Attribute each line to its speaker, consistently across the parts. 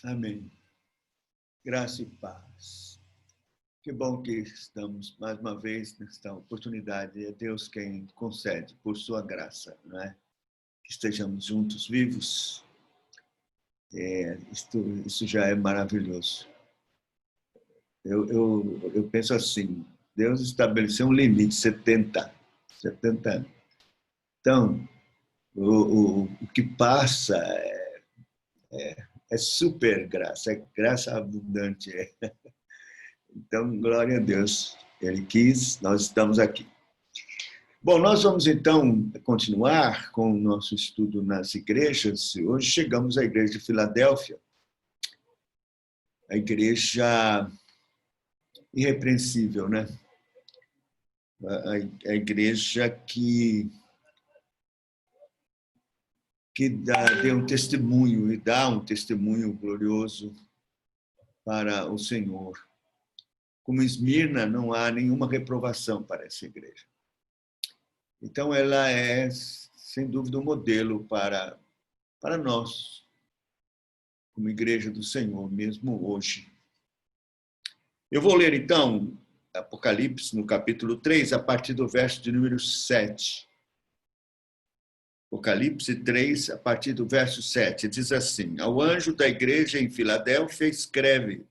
Speaker 1: Amém. Graça e paz. Que bom que estamos mais uma vez nesta oportunidade. É Deus quem concede, por sua graça, não é? Que estejamos juntos, vivos. Isso já é maravilhoso. Eu penso assim, Deus estabeleceu um limite, 70 anos. Então, o que passa é super graça, é graça abundante. Então, glória a Deus. Ele quis, nós estamos aqui. Bom, nós vamos então continuar com o nosso estudo nas igrejas. Hoje chegamos à igreja de Filadélfia, a igreja irrepreensível, né? A igreja que deu um testemunho e dá um testemunho glorioso para o Senhor. Como Esmirna, não há nenhuma reprovação para essa igreja. Então, ela é, sem dúvida, um modelo para nós, como igreja do Senhor, mesmo hoje. Eu vou ler, então, Apocalipse, no capítulo 3, a partir do verso de número 7. Apocalipse 3, a partir do verso 7, diz assim: Ao anjo da igreja em Filadélfia escreve: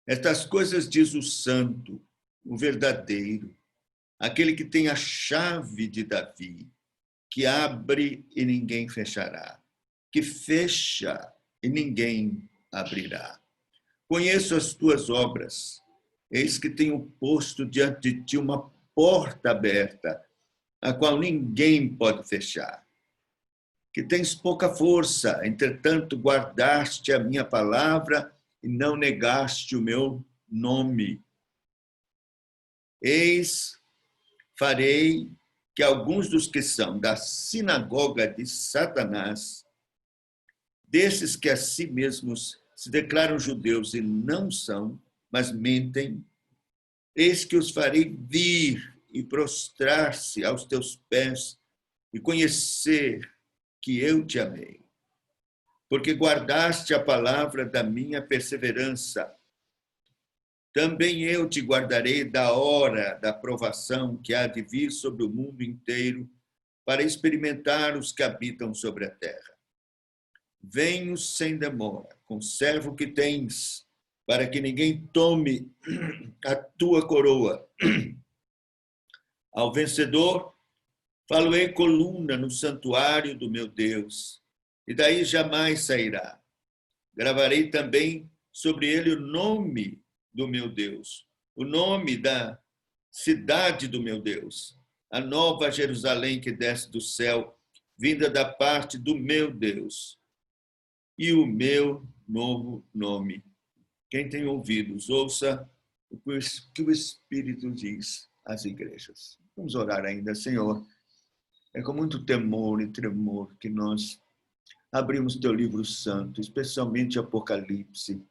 Speaker 1: Estas coisas diz o santo, o verdadeiro, aquele que tem a chave de Davi, que abre e ninguém fechará, que fecha e ninguém abrirá. Conheço as tuas obras, eis que tenho posto diante de ti uma porta aberta, a qual ninguém pode fechar. Que tens pouca força, entretanto guardaste a minha palavra e não negaste o meu nome. Eis, farei que alguns dos que são da sinagoga de Satanás, desses que a si mesmos se declaram judeus e não são, mas mentem, eis que os farei vir e prostrar-se aos teus pés e conhecer que eu te amei. Porque guardaste a palavra da minha perseverança. Também eu te guardarei da hora da provação que há de vir sobre o mundo inteiro para experimentar os que habitam sobre a terra. Venho sem demora, conserva o que tens, para que ninguém tome a tua coroa. Ao vencedor, falo-ei coluna no santuário do meu Deus, e daí jamais sairá. Gravarei também sobre ele o nome do meu Deus, o nome da cidade do meu Deus, a nova Jerusalém que desce do céu, vinda da parte do meu Deus, e o meu novo nome. Quem tem ouvidos, ouça o que o Espírito diz às igrejas. Vamos orar ainda, Senhor. É com muito temor e tremor que nós abrimos teu livro santo, especialmente Apocalipse.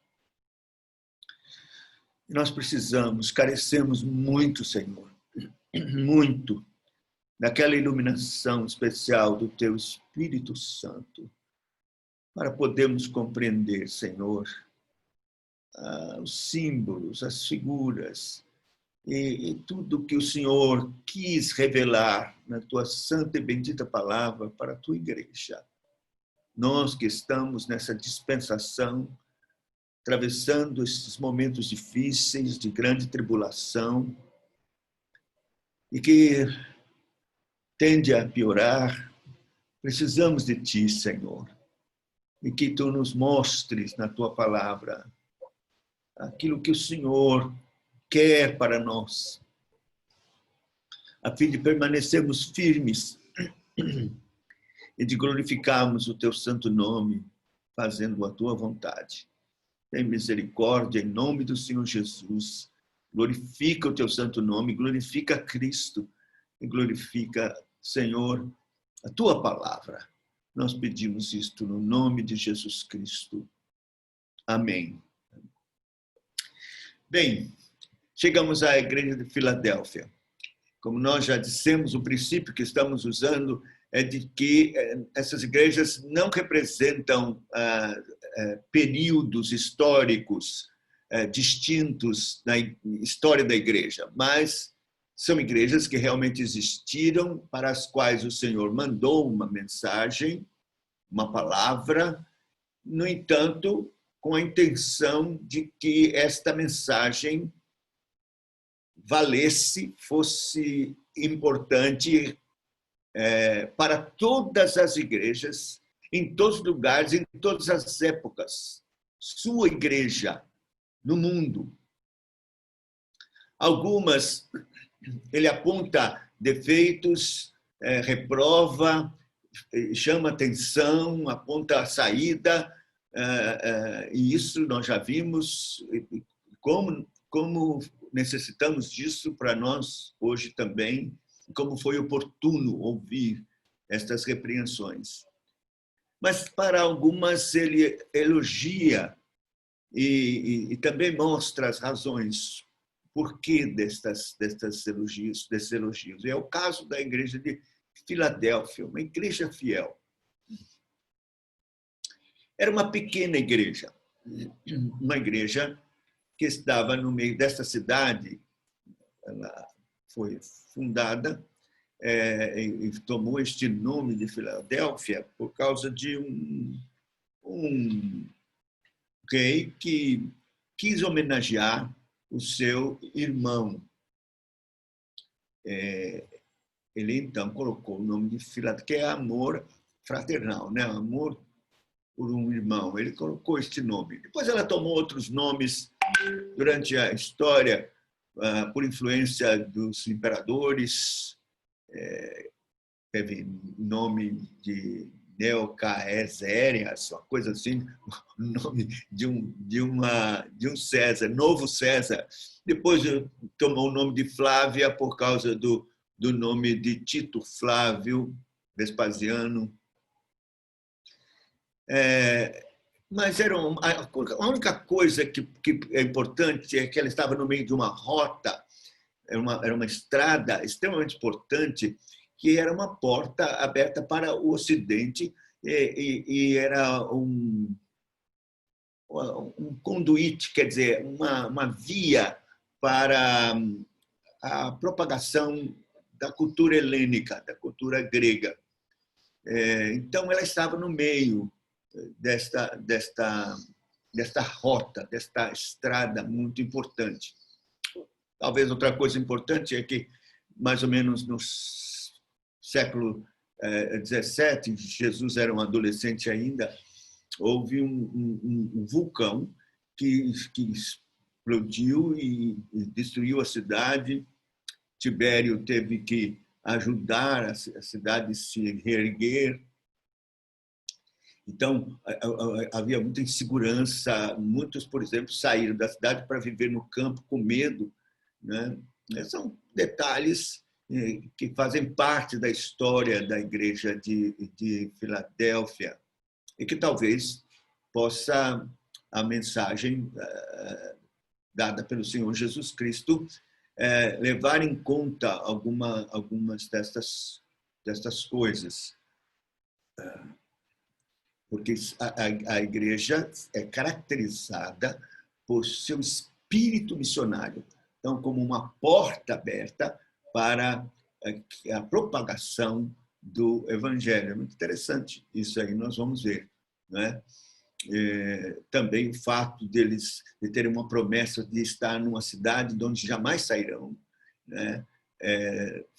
Speaker 1: Nós precisamos, carecemos muito, Senhor, muito, daquela iluminação especial do teu Espírito Santo, para podermos compreender, Senhor, os símbolos, as figuras e tudo que o Senhor quis revelar na tua santa e bendita palavra para a tua igreja. Nós que estamos nessa dispensação, atravessando esses momentos difíceis, de grande tribulação, e que tende a piorar, precisamos de ti, Senhor, e que tu nos mostres na tua palavra aquilo que o Senhor quer para nós, a fim de permanecermos firmes e de glorificarmos o teu santo nome, fazendo a tua vontade. Tem misericórdia em nome do Senhor Jesus. Glorifica o teu santo nome, glorifica Cristo e glorifica, Senhor, a tua palavra. Nós pedimos isto no nome de Jesus Cristo. Amém. Bem, chegamos à igreja de Filadélfia. Como nós já dissemos, o princípio que estamos usando é de que essas igrejas não representam períodos históricos distintos na história da igreja, mas são igrejas que realmente existiram, para as quais o Senhor mandou uma mensagem, uma palavra, no entanto, com a intenção de que esta mensagem valesse, fosse importante para todas as igrejas, em todos os lugares, em todas as épocas. Sua igreja no mundo. Algumas, ele aponta defeitos, reprova, chama atenção, aponta a saída, e isso nós já vimos, como necessitamos disso para nós hoje também, como foi oportuno ouvir estas repreensões. Mas para algumas ele elogia e também mostra as razões por que desses elogios. É o caso da igreja de Filadélfia, uma igreja fiel. Era uma pequena igreja, uma igreja que estava no meio desta cidade. Ela foi fundada e tomou este nome de Filadélfia por causa de um rei que quis homenagear o seu irmão. Ele, então, colocou o nome de Filadélfia, que é amor fraternal, né? Amor por um irmão. Ele colocou este nome. Depois ela tomou outros nomes durante a história, por influência dos imperadores. Teve nome de Neocaesarias, uma coisa assim, o nome de um César, novo César. Depois tomou o nome de Flávia por causa do nome de Tito Flávio Vespasiano. Mas a única coisa que é importante é que ela estava no meio de uma rota, era uma estrada extremamente importante, que era uma porta aberta para o Ocidente e era um conduíte, quer dizer, uma via para a propagação da cultura helênica, da cultura grega. Então, ela estava no meio desta rota, desta estrada muito importante. Talvez outra coisa importante é que, mais ou menos no século XVII, Jesus era um adolescente ainda, houve um vulcão que explodiu e destruiu a cidade. Tibério teve que ajudar a cidade a se reerguer. Então, havia muita insegurança. Muitos, por exemplo, saíram da cidade para viver no campo com medo, né? São detalhes que fazem parte da história da igreja de Filadélfia e que talvez possa a mensagem dada pelo Senhor Jesus Cristo levar em conta algumas destas coisas. Porque a igreja é caracterizada por seu espírito missionário. Então, como uma porta aberta para a propagação do evangelho. É muito interessante isso aí, nós vamos ver, né? Também o fato de terem uma promessa de estar numa cidade de onde jamais sairão, né?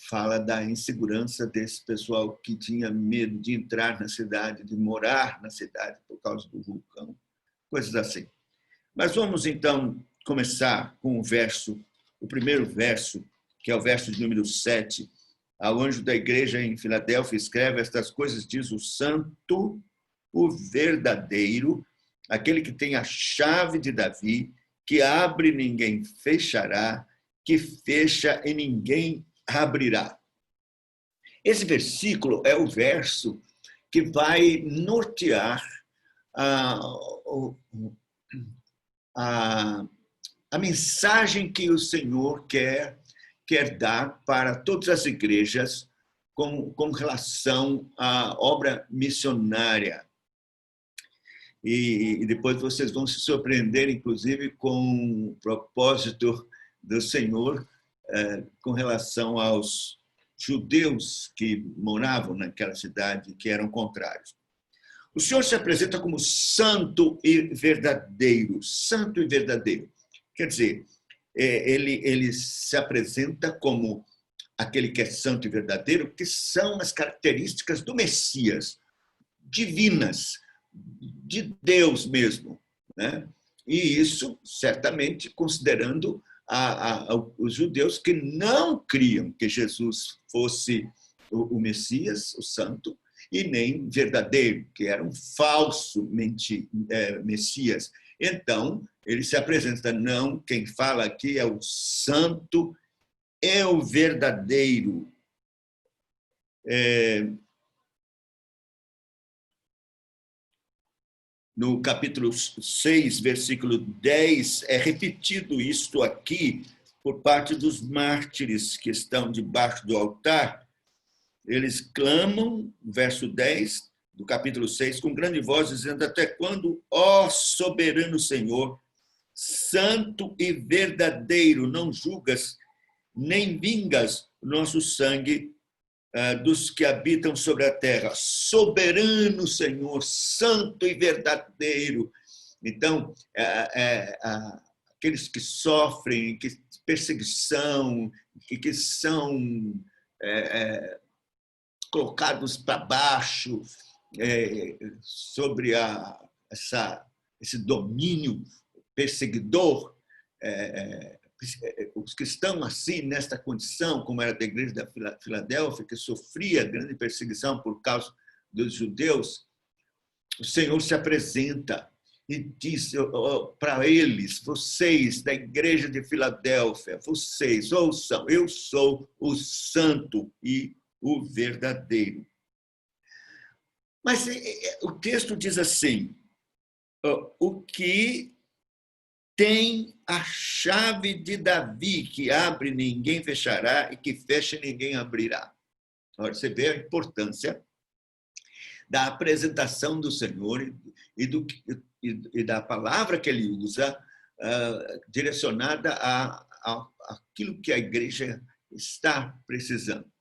Speaker 1: Fala da insegurança desse pessoal que tinha medo de entrar na cidade, de morar na cidade por causa do vulcão, coisas assim. Mas vamos, então, começar com o primeiro verso, que é o verso de número 7. Ao anjo da igreja em Filadélfia escreve: estas coisas diz o santo, o verdadeiro, aquele que tem a chave de Davi, que abre e ninguém fechará, que fecha e ninguém abrirá. Esse versículo é o verso que vai nortear a mensagem que o Senhor quer dar para todas as igrejas com relação à obra missionária. e depois vocês vão se surpreender, inclusive, com o propósito do Senhor com relação aos judeus que moravam naquela cidade, que eram contrários. O Senhor se apresenta como santo e verdadeiro. Santo e verdadeiro. Quer dizer, ele se apresenta como aquele que é santo e verdadeiro, que são as características do Messias, divinas, de Deus mesmo, né? E isso, certamente, considerando os judeus que não criam que Jesus fosse o Messias, o Santo, e nem verdadeiro, que era um falso Messias. Então, ele se apresenta, não, quem fala aqui é o Santo, é o verdadeiro. No capítulo 6, versículo 10, é repetido isto aqui por parte dos mártires que estão debaixo do altar. Eles clamam, verso 10 do capítulo 6, com grande voz, dizendo: até quando, ó soberano Senhor, santo e verdadeiro, não julgas, nem vingas o nosso sangue dos que habitam sobre a terra. Soberano Senhor, santo e verdadeiro. Então, aqueles que sofrem perseguição, que são colocados para baixo sobre esse domínio perseguidor, os que estão assim, nesta condição, como era da igreja da Filadélfia, que sofria grande perseguição por causa dos judeus, o Senhor se apresenta e diz para eles: vocês da igreja de Filadélfia, vocês ouçam, eu sou o santo e o verdadeiro. Mas o texto diz assim: o que tem a chave de Davi, que abre, ninguém fechará, e que fecha, ninguém abrirá. Agora, você vê a importância da apresentação do Senhor e da palavra que ele usa, direcionada àquilo que a igreja está precisando.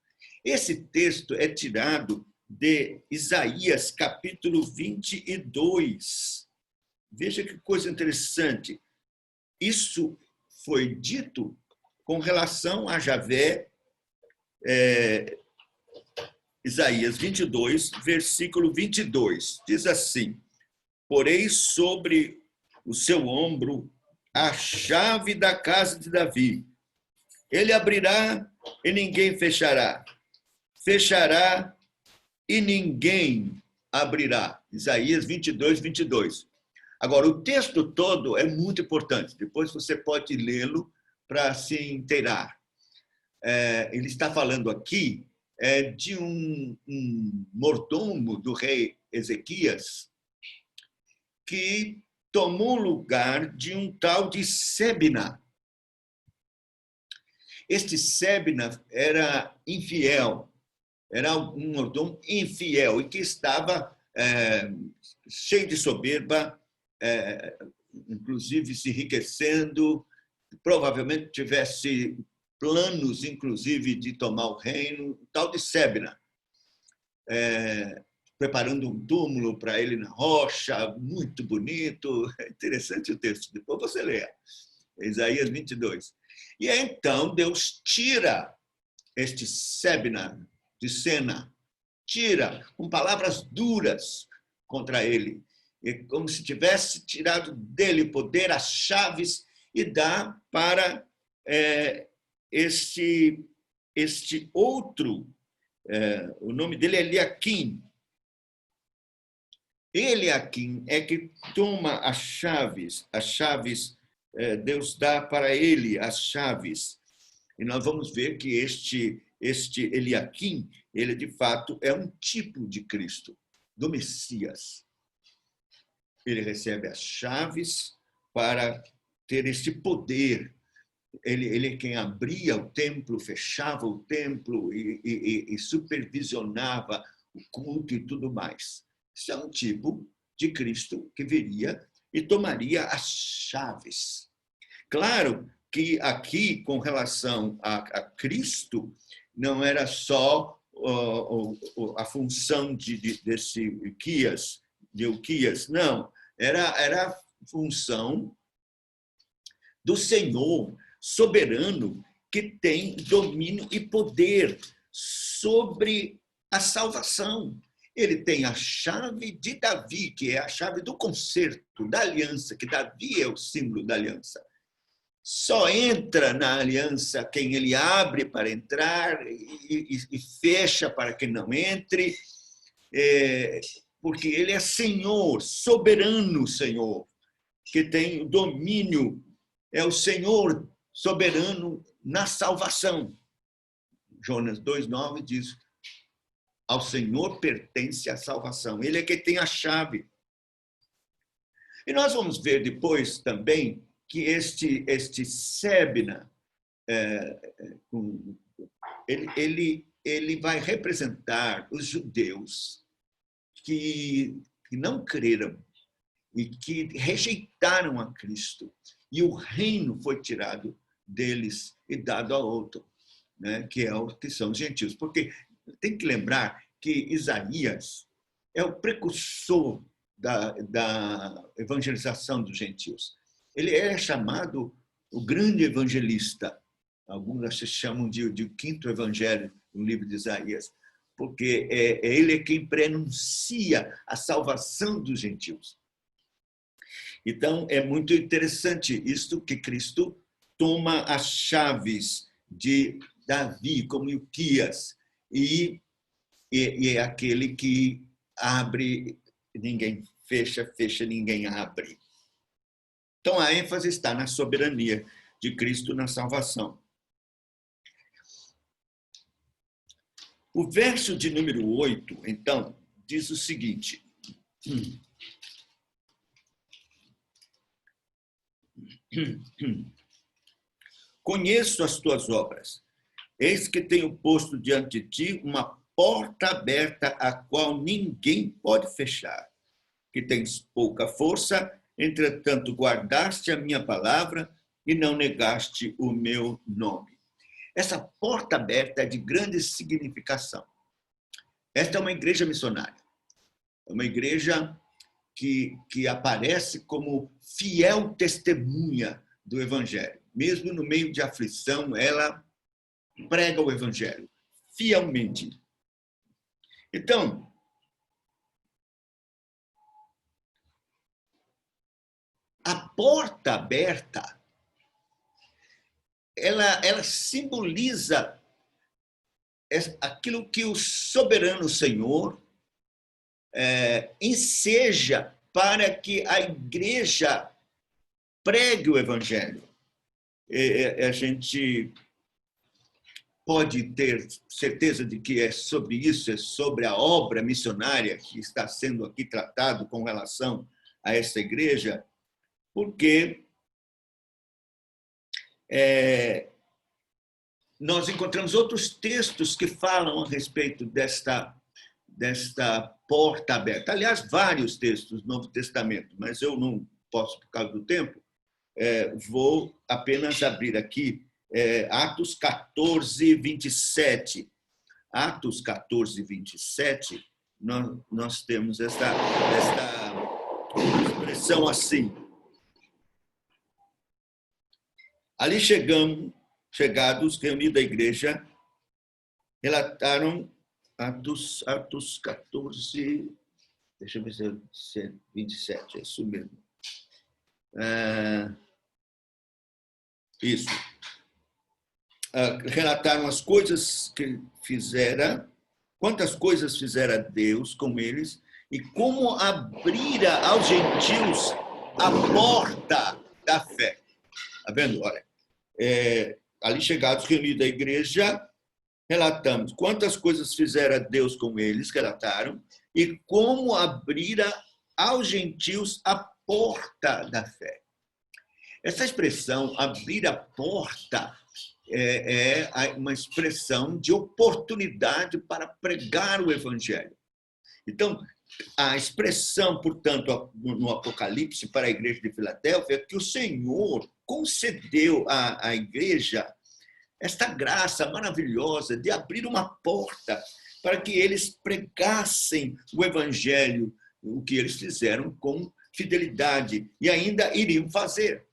Speaker 1: Esse texto é tirado de Isaías, capítulo 22. Veja que coisa interessante. Isso foi dito com relação a Javé, Isaías 22, versículo 22. Diz assim: porei sobre o seu ombro a chave da casa de Davi. Ele abrirá e ninguém fechará. Fechará e ninguém abrirá. Isaías 22, 22. Agora, o texto todo é muito importante. Depois você pode lê-lo para se inteirar. Ele está falando aqui de um mordomo do rei Ezequias que tomou lugar de um tal de Sebna. Este Sebna era infiel, era um mordomo infiel e que estava cheio de soberba, inclusive se enriquecendo, provavelmente tivesse planos, inclusive, de tomar o reino, tal de Sebna, preparando um túmulo para ele na rocha, muito bonito. É interessante o texto, depois você lê, Isaías 22. E aí, então, Deus tira este Sebna de cena, tira com palavras duras contra ele, como se tivesse tirado dele o poder, as chaves, e dá para este outro, o nome dele é Eliaquim. Eliaquim é que toma as chaves, Deus dá para ele as chaves. E nós vamos ver que este Eliaquim, ele de fato é um tipo de Cristo, do Messias. Ele recebe as chaves para ter este poder. Ele é quem abria o templo, fechava o templo e supervisionava o culto e tudo mais. Isso é um tipo de Cristo que viria e tomaria as chaves. Claro que aqui, com relação a Cristo, não era só a função desse Ilquias, não. Era a função do Senhor soberano que tem domínio e poder sobre a salvação. Ele tem a chave de Davi, que é a chave do concerto, da aliança, que Davi é o símbolo da aliança. Só entra na aliança quem ele abre para entrar e fecha para que não entre, porque ele é Senhor, soberano Senhor, que tem o domínio, é o Senhor soberano na salvação. Jonas 2,9 diz: ao Senhor pertence a salvação. Ele é quem tem a chave. E nós vamos ver depois também que este Sebna, ele vai representar os judeus que não creram e que rejeitaram a Cristo. E o reino foi tirado deles e dado a outro, né? Que são os gentios. Porque tem que lembrar que Isaías é o precursor da evangelização dos gentios. Ele é chamado o grande evangelista. Alguns se chamam de quinto evangelho no livro de Isaías, porque ele é quem prenuncia a salvação dos gentios. Então, é muito interessante isto, que Cristo toma as chaves de Davi, como Ilquias, e é aquele que abre, ninguém fecha, fecha, ninguém abre. Então, a ênfase está na soberania de Cristo na salvação. O verso de número 8, então, diz o seguinte: conheço as tuas obras, eis que tenho posto diante de ti uma porta aberta, a qual ninguém pode fechar, que tens pouca força, entretanto guardaste a minha palavra e não negaste o meu nome. Essa porta aberta é de grande significação. Esta é uma igreja missionária, é uma igreja que aparece como fiel testemunha do Evangelho. Mesmo no meio de aflição, ela prega o Evangelho fielmente. Então, a porta aberta, ela simboliza aquilo que o soberano Senhor enseja para que a igreja pregue o Evangelho. A gente pode ter certeza de que é sobre isso, é sobre a obra missionária que está sendo aqui tratado com relação a essa igreja, porque nós encontramos outros textos que falam a respeito desta porta aberta. Aliás, vários textos do Novo Testamento, mas eu não posso, por causa do tempo, vou apenas abrir aqui Atos 14, 27. Atos 14, 27, nós temos esta expressão assim: ali chegados, reunida a igreja, relataram Atos 14, deixa eu ver se é 27, é isso mesmo. Isso. Relataram as coisas que fizera, quantas coisas fizera Deus com eles e como abrira aos gentios a porta da fé. Está vendo? Olha, ali chegados, reunidos a igreja, relatamos quantas coisas fizera Deus com eles, relataram, e como abrira aos gentios a porta da fé. Essa expressão, abrir a porta, é uma expressão de oportunidade para pregar o Evangelho. Então, a expressão, portanto, no Apocalipse para a igreja de Filadélfia, é que o Senhor concedeu à igreja esta graça maravilhosa de abrir uma porta para que eles pregassem o evangelho, o que eles fizeram com fidelidade e ainda iriam fazer.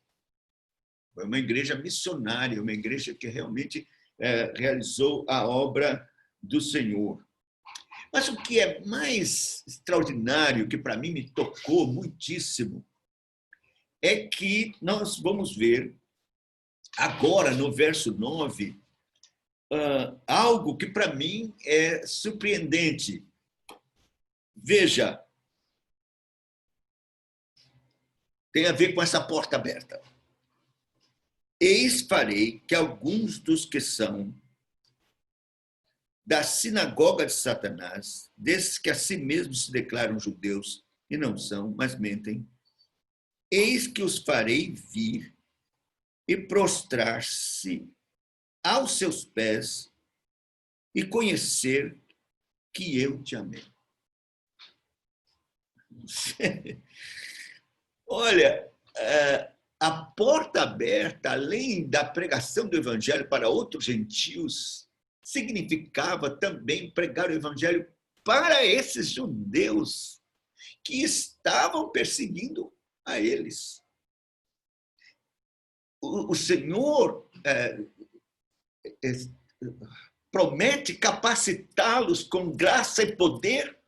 Speaker 1: Foi uma igreja missionária, uma igreja que realmente realizou a obra do Senhor. Mas o que é mais extraordinário, que para mim me tocou muitíssimo, é que nós vamos ver agora, no verso 9, algo que para mim é surpreendente. Veja, tem a ver com essa porta aberta. Eis farei que alguns dos que são da sinagoga de Satanás, desses que a si mesmos se declaram judeus e não são, mas mentem, eis que os farei vir e prostrar-se aos seus pés e conhecer que eu te amei. Olha, a porta aberta, além da pregação do evangelho para outros gentios, significava também pregar o evangelho para esses judeus que estavam perseguindo a eles. O Senhor promete capacitá-los com graça e poder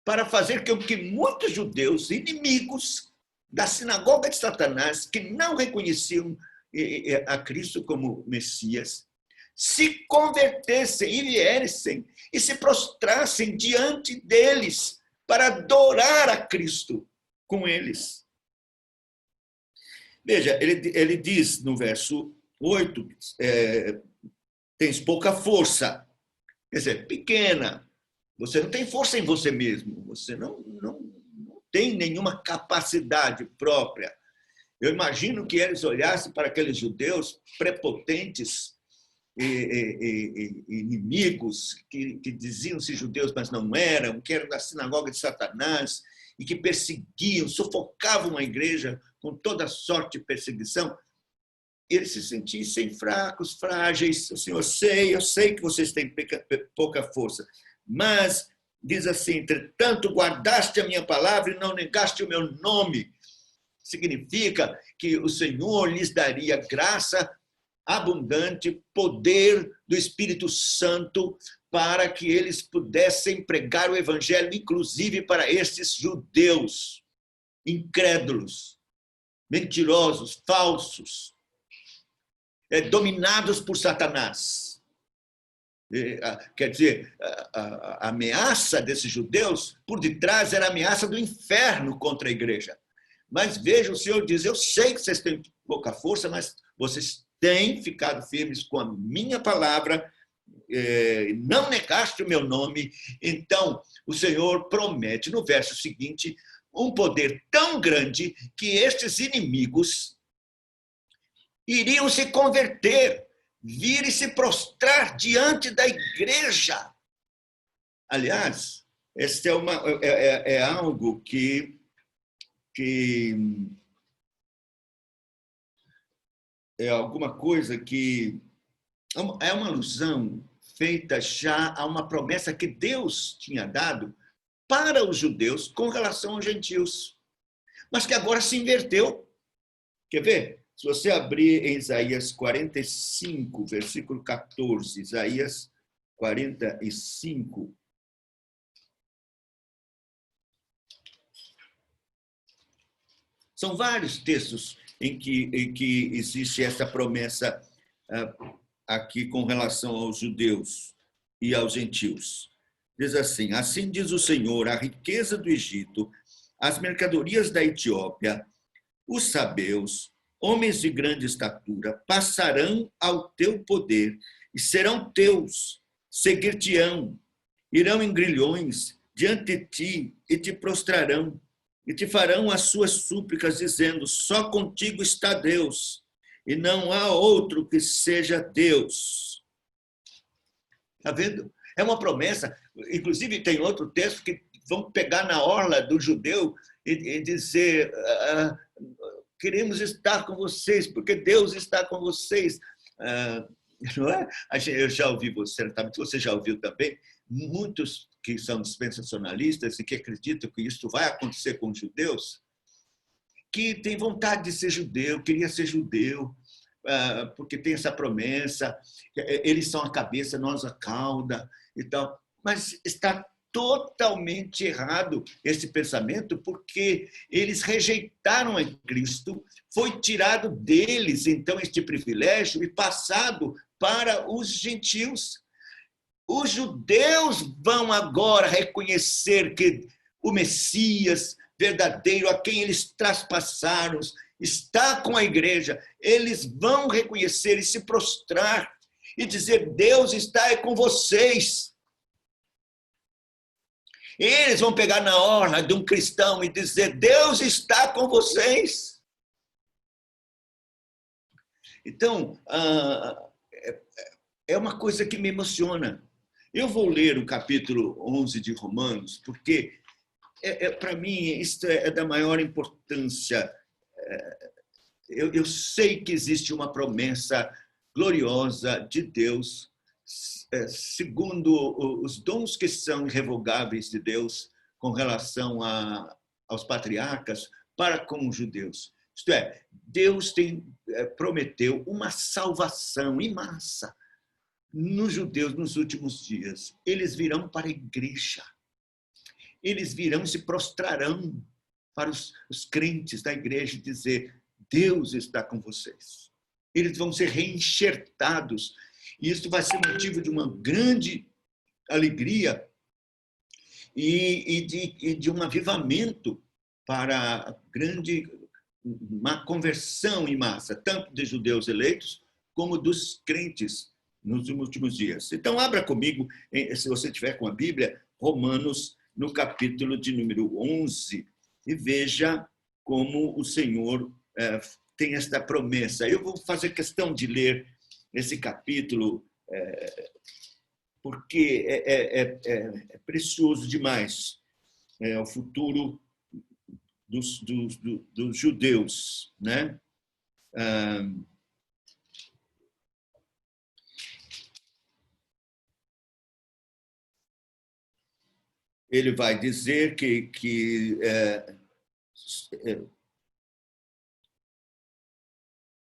Speaker 1: para fazer com que muitos judeus, inimigos da sinagoga de Satanás, que não reconheciam a Cristo como Messias, se convertessem e viessem e se prostrassem diante deles para adorar a Cristo com eles. Veja, ele diz no verso 8, tens pouca força, quer dizer, pequena, você não tem força em você mesmo, você não tem nenhuma capacidade própria. Eu imagino que eles olhassem para aqueles judeus prepotentes, inimigos, que diziam-se judeus, mas não eram, que eram da sinagoga de Satanás, e que perseguiam, sufocavam a igreja com toda sorte de perseguição. Eles se sentissem fracos, frágeis. Assim, eu sei que vocês têm pouca força, mas, diz assim, entretanto, guardaste a minha palavra e não negaste o meu nome. Significa que o Senhor lhes daria graça abundante, poder do Espírito Santo, para que eles pudessem pregar o evangelho, inclusive para esses judeus incrédulos, mentirosos, falsos, dominados por Satanás. Quer dizer, a ameaça desses judeus, por detrás, era a ameaça do inferno contra a igreja. Mas veja, o Senhor diz, eu sei que vocês têm pouca força, mas vocês têm ficado firmes com a minha palavra, não negaste o meu nome. Então, o Senhor promete, no verso seguinte, um poder tão grande que estes inimigos iriam se converter, vir e se prostrar diante da igreja. Aliás, este é algo que é alguma coisa que é uma alusão feita já a uma promessa que Deus tinha dado para os judeus com relação aos gentios, mas que agora se inverteu. Quer ver? Se você abrir em Isaías 45, versículo 14, Isaías 45. São vários textos em que existe essa promessa aqui com relação aos judeus e aos gentios. Diz assim, assim diz o Senhor, a riqueza do Egito, as mercadorias da Etiópia, os sabeus, homens de grande estatura, passarão ao teu poder e serão teus, seguir-te-ão, irão em grilhões diante de ti e te prostrarão, e te farão as suas súplicas, dizendo, só contigo está Deus, e não há outro que seja Deus. Está vendo? É uma promessa. Inclusive, tem outro texto que vão pegar na orla do judeu e dizer: queremos estar com vocês, porque Deus está com vocês. Não é? Eu já ouvi, certamente você já ouviu também, muitos que são dispensacionalistas e que acreditam que isso vai acontecer com os judeus, que têm vontade de ser judeu, queria ser judeu, porque tem essa promessa, eles são a cabeça, nós a cauda e tal. Mas está totalmente errado esse pensamento, porque eles rejeitaram a Cristo, foi tirado deles, então, este privilégio e passado para os gentios. Os judeus vão agora reconhecer que o Messias verdadeiro, a quem eles traspassaram, está com a igreja. Eles vão reconhecer e se prostrar e dizer: Deus está com vocês. Eles vão pegar na orla de um cristão e dizer: Deus está com vocês. Então, é uma coisa que me emociona. Eu vou ler o capítulo 11 de Romanos, porque, para mim, isso é da maior importância. Eu sei que existe uma promessa gloriosa de Deus, segundo os dons que são irrevogáveis de Deus com relação aos patriarcas para com os judeus. Isto é, Deus prometeu uma salvação em massa nos judeus nos últimos dias. Eles virão para a igreja. Eles virão e se prostrarão para os crentes da igreja e dizer: Deus está com vocês. Eles vão ser reenxertados. E isso vai ser motivo de uma grande alegria e de um avivamento para uma conversão em massa, tanto de judeus eleitos como dos crentes nos últimos dias. Então, abra comigo, se você tiver com a Bíblia, Romanos, no capítulo de número 11, e veja como o Senhor tem esta promessa. Eu vou fazer questão de ler esse capítulo, porque é precioso demais. É o futuro dos judeus, né? Ele vai dizer que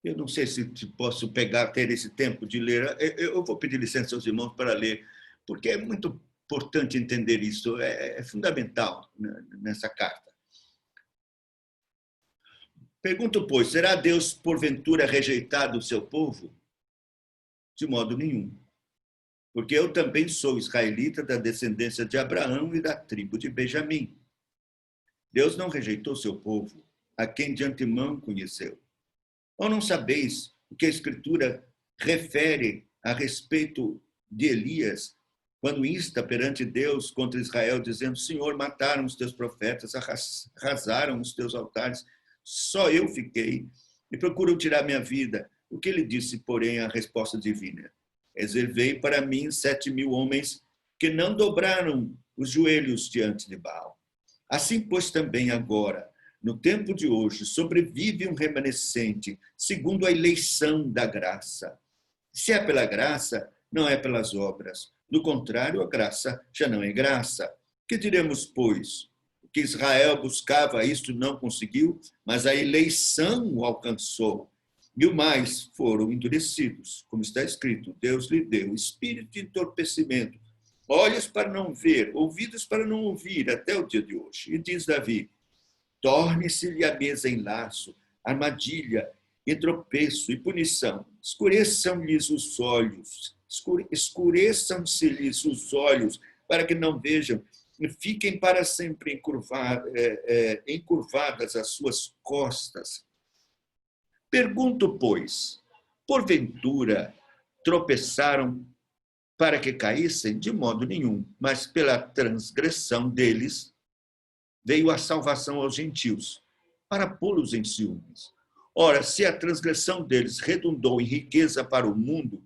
Speaker 1: eu não sei se posso ter esse tempo de ler. Eu vou pedir licença aos irmãos para ler, porque é muito importante entender isso. É fundamental nessa carta. Pergunto, pois, será Deus, porventura, rejeitado o seu povo? De modo nenhum. Porque eu também sou israelita da descendência de Abraão e da tribo de Benjamim. Deus não rejeitou seu povo, a quem de antemão conheceu. Ou não sabeis o que a Escritura refere a respeito de Elias, quando insta perante Deus contra Israel, dizendo: Senhor, mataram os teus profetas, arrasaram os teus altares, só eu fiquei e procuram tirar minha vida. O que ele disse, porém, a resposta divina? Reservei para mim 7.000 homens que não dobraram os joelhos diante de Baal. Assim, pois, também agora, no tempo de hoje, sobrevive um remanescente, segundo a eleição da graça. Se é pela graça, não é pelas obras. Do contrário, a graça já não é graça. Que diremos, pois? O que Israel buscava, isto não conseguiu, mas a eleição o alcançou. E o mais foram endurecidos. Como está escrito, Deus lhe deu espírito de entorpecimento, olhos para não ver, ouvidos para não ouvir, até o dia de hoje. E diz Davi: torne-se-lhe a mesa em laço, armadilha, e tropeço e punição. Escureçam-lhes os olhos, escureçam-se-lhes os olhos, para que não vejam, e fiquem para sempre encurvadas as suas costas. Pergunto, pois, porventura tropeçaram para que caíssem? De modo nenhum, mas pela transgressão deles veio a salvação aos gentios, para pô-los em ciúmes. Ora, se a transgressão deles redundou em riqueza para o mundo,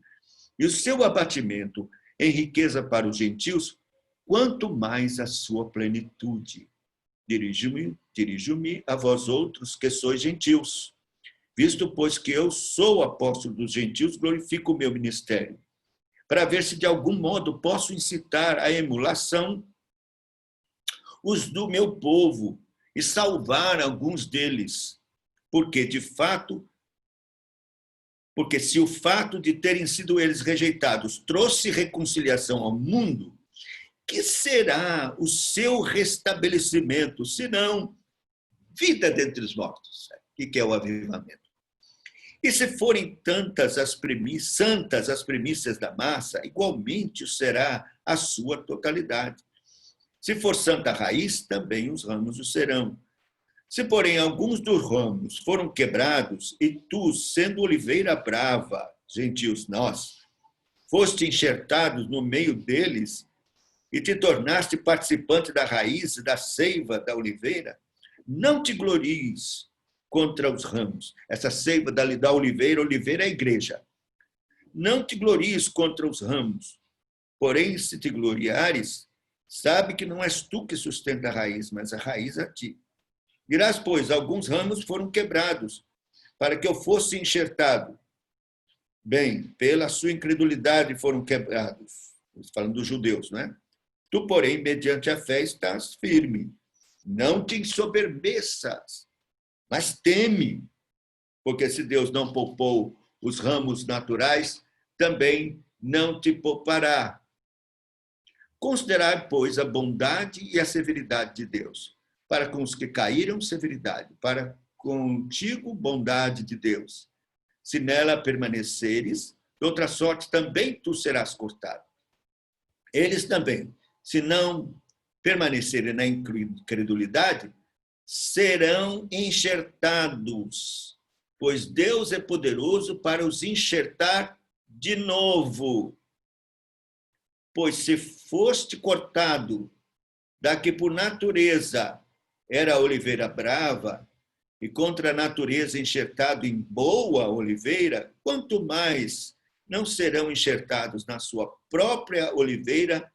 Speaker 1: e o seu abatimento em riqueza para os gentios, quanto mais a sua plenitude. Dirijo-me a vós outros que sois gentios. Visto, pois, que eu sou apóstolo dos gentios, glorifico o meu ministério, para ver se de algum modo posso incitar à emulação os do meu povo e salvar alguns deles. Porque se o fato de terem sido eles rejeitados trouxe reconciliação ao mundo, que será o seu restabelecimento, senão vida dentre os mortos, que é o avivamento? E se forem santas as primícias da massa, igualmente o será a sua totalidade. Se for santa a raiz, também os ramos o serão. Se, porém, alguns dos ramos foram quebrados, e tu, sendo oliveira brava, gentios nós, foste enxertados no meio deles, e te tornaste participante da raiz, da seiva da oliveira, não te glories contra os ramos. Essa seiva da oliveira é a igreja. Não te glories contra os ramos. Porém, se te gloriares, sabe que não és tu que sustenta a raiz, mas a raiz a ti. Dirás, pois, alguns ramos foram quebrados, para que eu fosse enxertado. Bem, pela sua incredulidade foram quebrados. Falando dos judeus, não é? Tu, porém, mediante a fé, estás firme. Não te ensoberbeças, mas teme, porque se Deus não poupou os ramos naturais, também não te poupará. Considerai, pois, a bondade e a severidade de Deus. Para com os que caíram, severidade. Para contigo, bondade de Deus. Se nela permaneceres, de outra sorte também tu serás cortado. Eles também, se não permanecerem na incredulidade, serão enxertados, pois Deus é poderoso para os enxertar de novo. Pois se foste cortado da que por natureza era a oliveira brava, e contra a natureza enxertado em boa oliveira, quanto mais não serão enxertados na sua própria oliveira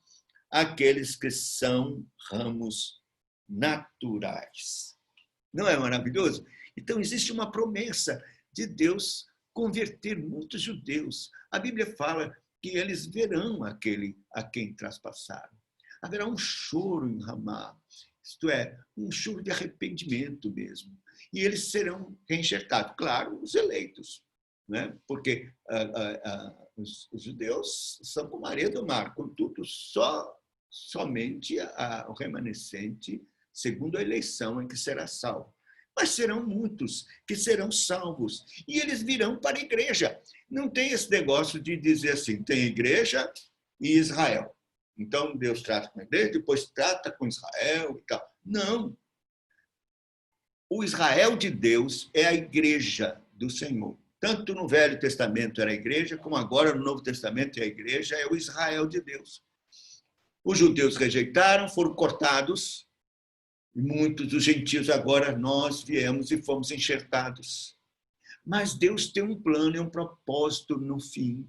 Speaker 1: aqueles que são ramos naturais. Não é maravilhoso? Então, existe uma promessa de Deus converter muitos judeus. A Bíblia fala que eles verão aquele a quem traspassaram. Haverá um choro em Ramá, isto é, um choro de arrependimento mesmo. E eles serão reenxertados. Claro, os eleitos, né? Porque os judeus são como a areia do mar, contudo, somente o remanescente, segundo a eleição, em que será salvo. Mas serão muitos que serão salvos. E eles virão para a igreja. Não tem esse negócio de dizer assim, tem igreja e Israel. Então, Deus trata com a igreja, depois trata com Israel e tal. Não. O Israel de Deus é a igreja do Senhor. Tanto no Velho Testamento era a igreja, como agora no Novo Testamento é a igreja, é o Israel de Deus. Os judeus rejeitaram, foram cortados, e muitos dos gentios agora nós viemos e fomos enxertados. Mas Deus tem um plano e um propósito no fim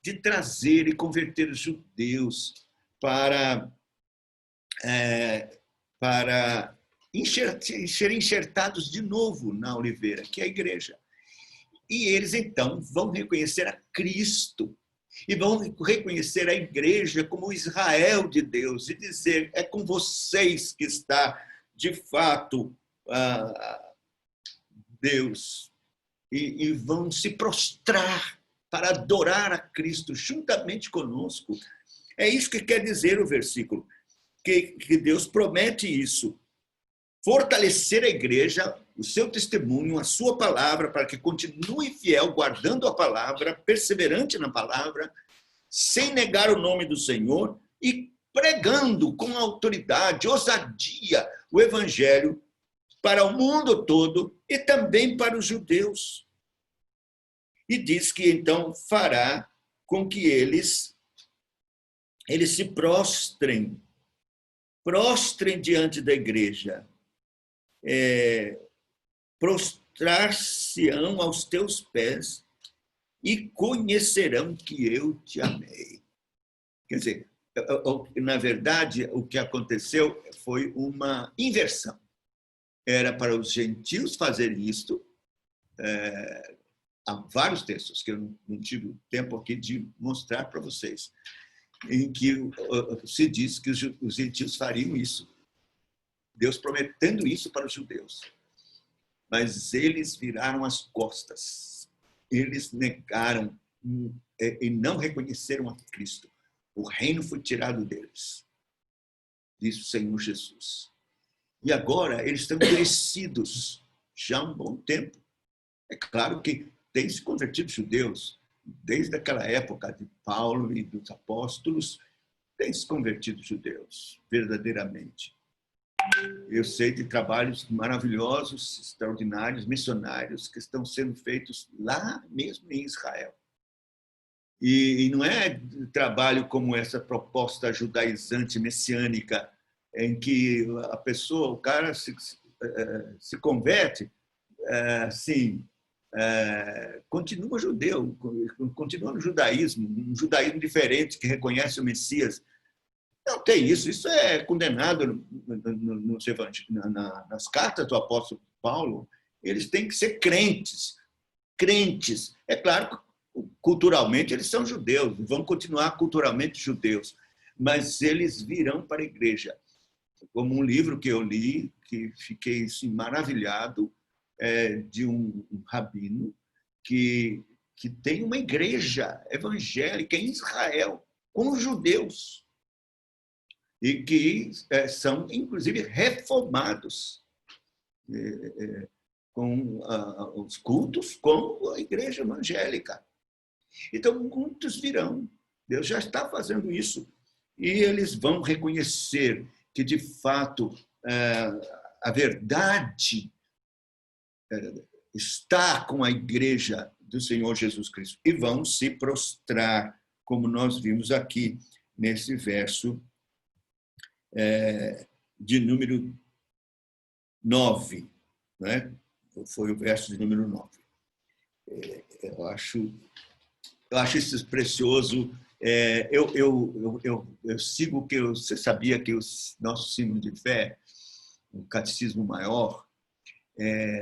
Speaker 1: de trazer e converter os judeus para serem enxertados de novo na oliveira, que é a igreja. E eles, então, vão reconhecer a Cristo e vão reconhecer a igreja como o Israel de Deus e dizer, é com vocês que está, de fato, Deus. E vão se prostrar para adorar a Cristo juntamente conosco. É isso que quer dizer o versículo, que Deus promete isso. Fortalecer a igreja, o seu testemunho, a sua palavra, para que continue fiel, guardando a palavra, perseverante na palavra, sem negar o nome do Senhor e pregando com autoridade, ousadia, o evangelho para o mundo todo e também para os judeus. E diz que, então, fará com que eles se prostrem diante da igreja. Prostrar-se-ão aos teus pés e conhecerão que eu te amei. Quer dizer, Na verdade, o que aconteceu foi uma inversão. Era para os gentios fazerem isto. Há vários textos que eu não tive tempo aqui de mostrar para vocês, em que se diz que os gentios fariam isso. Deus prometendo isso para os judeus. Mas eles viraram as costas. Eles negaram e não reconheceram a Cristo. O reino foi tirado deles, disse o Senhor Jesus. E agora eles estão endurecidos já há um bom tempo. É claro que têm se convertido judeus, desde aquela época de Paulo e dos apóstolos, têm se convertido judeus, verdadeiramente. Eu sei de trabalhos maravilhosos, extraordinários, missionários, que estão sendo feitos lá mesmo em Israel. E não é trabalho como essa proposta judaizante, messiânica, em que a pessoa, o cara se converte, assim, continua judeu, continua no judaísmo, um judaísmo diferente que reconhece o Messias. Não tem isso, isso é condenado nas cartas do apóstolo Paulo. Eles têm que ser crentes. É claro que culturalmente eles são judeus, vão continuar culturalmente judeus, mas eles virão para a igreja. Como um livro que eu li, que fiquei assim, maravilhado, de um rabino que tem uma igreja evangélica em Israel, com os judeus, e que são, inclusive, reformados com os cultos, com a igreja evangélica. Então, muitos virão. Deus já está fazendo isso. E eles vão reconhecer que, de fato, a verdade está com a igreja do Senhor Jesus Cristo. E vão se prostrar, como nós vimos aqui nesse verso de número 9. Né? Foi o verso de número 9. Eu acho isso precioso. Eu sigo o que você sabia que o nosso símbolo de fé, o Catecismo Maior,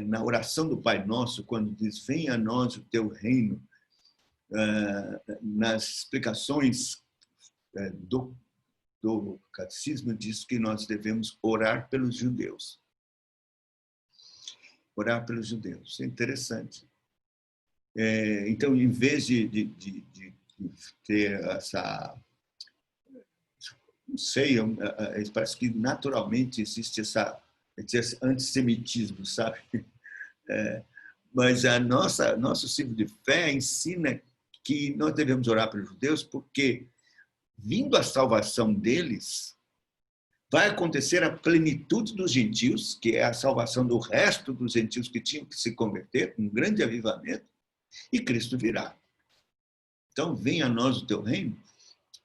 Speaker 1: na oração do Pai Nosso, quando diz: venha a nós o teu reino, nas explicações do Catecismo diz que nós devemos orar pelos judeus. Orar pelos judeus. É interessante. Então, em vez de ter essa... Não sei, parece que naturalmente existe esse antissemitismo, sabe? Mas nosso símbolo de fé ensina que nós devemos orar pelos judeus porque, vindo a salvação deles, vai acontecer a plenitude dos gentios, que é a salvação do resto dos gentios que tinham que se converter, um grande avivamento, e Cristo virá. Então, venha a nós o teu reino,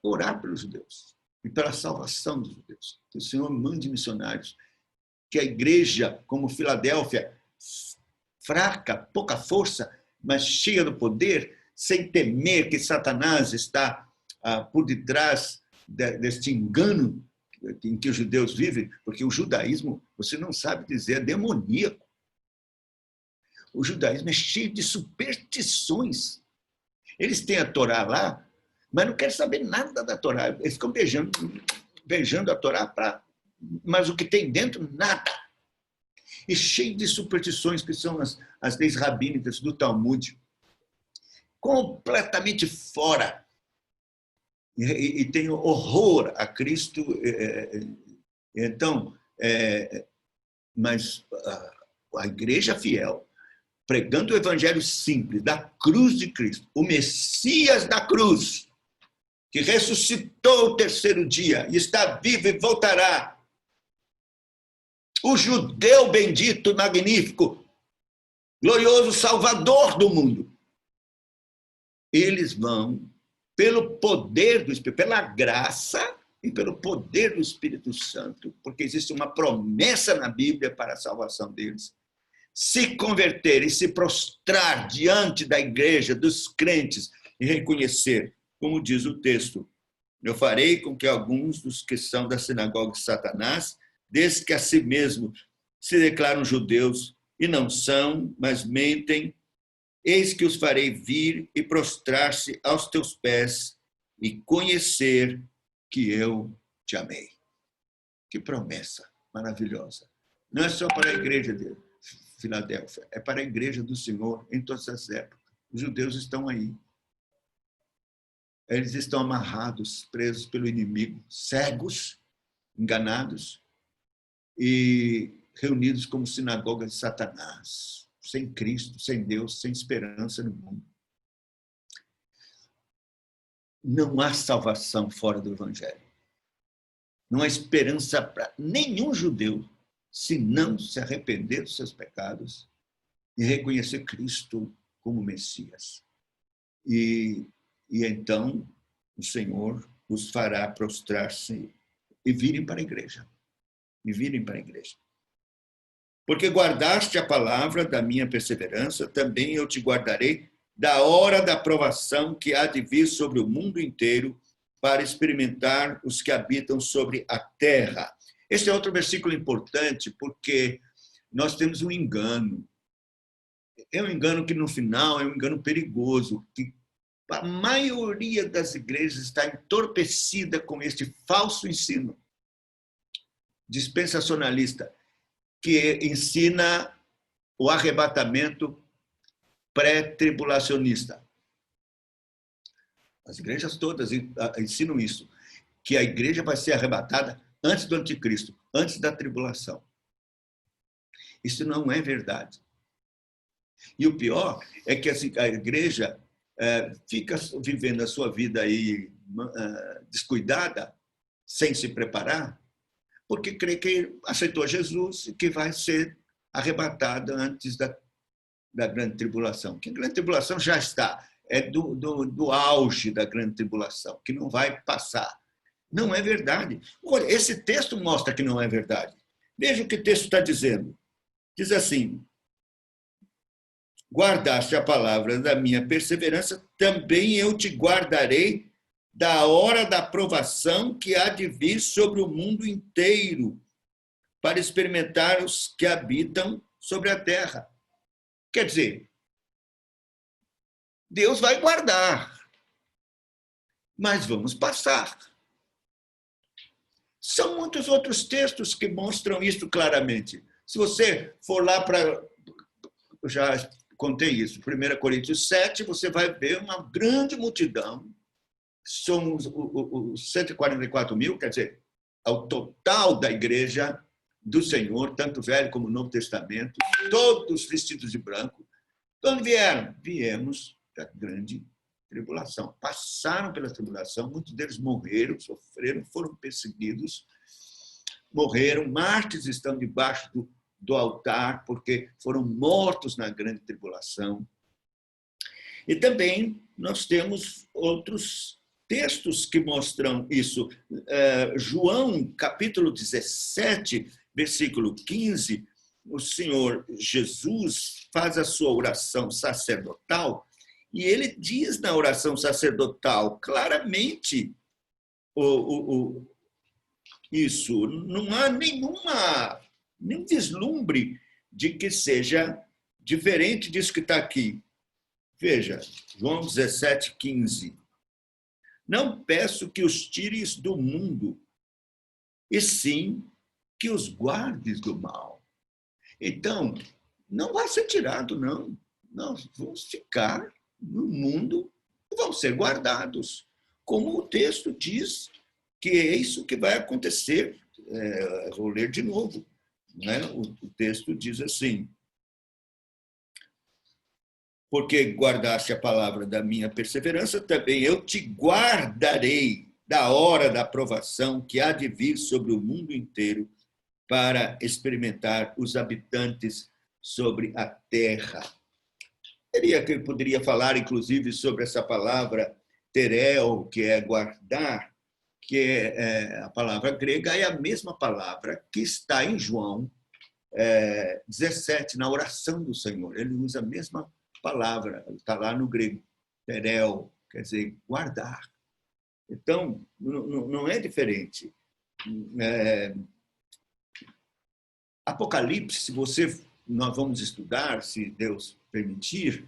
Speaker 1: orar pelos judeus e pela salvação dos judeus. Que o Senhor mande missionários, que a igreja, como Filadélfia, fraca, pouca força, mas cheia do poder, sem temer que Satanás está por detrás deste engano em que os judeus vivem, porque o judaísmo, você não sabe dizer, é demoníaco. O judaísmo é cheio de superstições. Eles têm a Torá lá, mas não querem saber nada da Torá. Eles ficam beijando a Torá, mas o que tem dentro, nada. E cheio de superstições, que são as leis rabínicas do Talmud. Completamente fora. E tem horror a Cristo. Então, mas a igreja fiel, pregando o evangelho simples da cruz de Cristo, o Messias da cruz, que ressuscitou o terceiro dia e está vivo e voltará. O judeu bendito, magnífico, glorioso Salvador do mundo. Eles vão, pelo poder do Espírito, pela graça e pelo poder do Espírito Santo, porque existe uma promessa na Bíblia para a salvação deles, se converter e se prostrar diante da igreja, dos crentes, e reconhecer, como diz o texto, Eu farei com que alguns dos que são da sinagoga de Satanás, desde que a si mesmos se declaram judeus e não são, mas mentem, eis que os farei vir e prostrar-se aos teus pés e conhecer que eu te amei. Que promessa maravilhosa. Não é só para a igreja de Filadélfia, é para a igreja do Senhor em todas as épocas. Os judeus estão aí. Eles estão amarrados, presos pelo inimigo, cegos, enganados e reunidos como sinagoga de Satanás, sem Cristo, sem Deus, sem esperança no mundo. Não há salvação fora do Evangelho. Não há esperança para nenhum judeu se não se arrepender dos seus pecados e reconhecer Cristo como Messias. E então o Senhor os fará prostrar-se e virem para a igreja. E virem para a igreja. Porque guardaste a palavra da minha perseverança, também eu te guardarei da hora da provação que há de vir sobre o mundo inteiro para experimentar os que habitam sobre a terra. Este é outro versículo importante, porque nós temos um engano. É um engano que, no final, é um engano perigoso, que a maioria das igrejas está entorpecida com este falso ensino dispensacionalista, que ensina o arrebatamento pré-tribulacionista. As igrejas todas ensinam isso, que a igreja vai ser arrebatada antes do anticristo, antes da tribulação. Isso não é verdade. E o pior é que a igreja fica vivendo a sua vida aí descuidada, sem se preparar, porque crê que aceitou Jesus e que vai ser arrebatada antes da grande tribulação. Que a grande tribulação já está, é do auge da grande tribulação, que não vai passar. Não é verdade. Olha, esse texto mostra que não é verdade. Veja o que o texto está dizendo. Diz assim: guardaste a palavra da minha perseverança, também eu te guardarei da hora da provação que há de vir sobre o mundo inteiro, para experimentar os que habitam sobre a terra. Quer dizer, Deus vai guardar, mas vamos passar. São muitos outros textos que mostram isso claramente. Se você for lá para... Eu já contei isso, 1 Coríntios 7, você vai ver uma grande multidão. São os 144 mil, quer dizer, ao total da igreja do Senhor, tanto Velho como Novo Testamento, todos vestidos de branco. De onde vieram? Viemos da grande tribulação. Passaram pela tribulação, muitos deles morreram, sofreram, foram perseguidos, morreram, mártires estão debaixo do altar, porque foram mortos na grande tribulação. E também nós temos outros textos que mostram isso. João, capítulo 17, versículo 15, o Senhor Jesus faz a sua oração sacerdotal e ele diz na oração sacerdotal claramente isso. Não há nenhum vislumbre de que seja diferente disso que está aqui. Veja, João 17, 15. Não peço que os tires do mundo, e sim que os guardes do mal. Então, não vai ser tirado, não. Nós vamos ficar no mundo e vamos ser guardados. Como o texto diz que é isso que vai acontecer. Vou ler de novo. Né? O texto diz assim: porque guardaste a palavra da minha perseverança, também eu te guardarei da hora da provação que há de vir sobre o mundo inteiro para experimentar os habitantes sobre a terra. Eu poderia falar, inclusive, sobre essa palavra tereo, que é guardar, que é a palavra grega, é a mesma palavra que está em João 17, na oração do Senhor. Ele usa a mesma palavra, está lá no grego, tereo, quer dizer, guardar. Então, não é diferente. Apocalipse, se nós vamos estudar, se Deus permitir,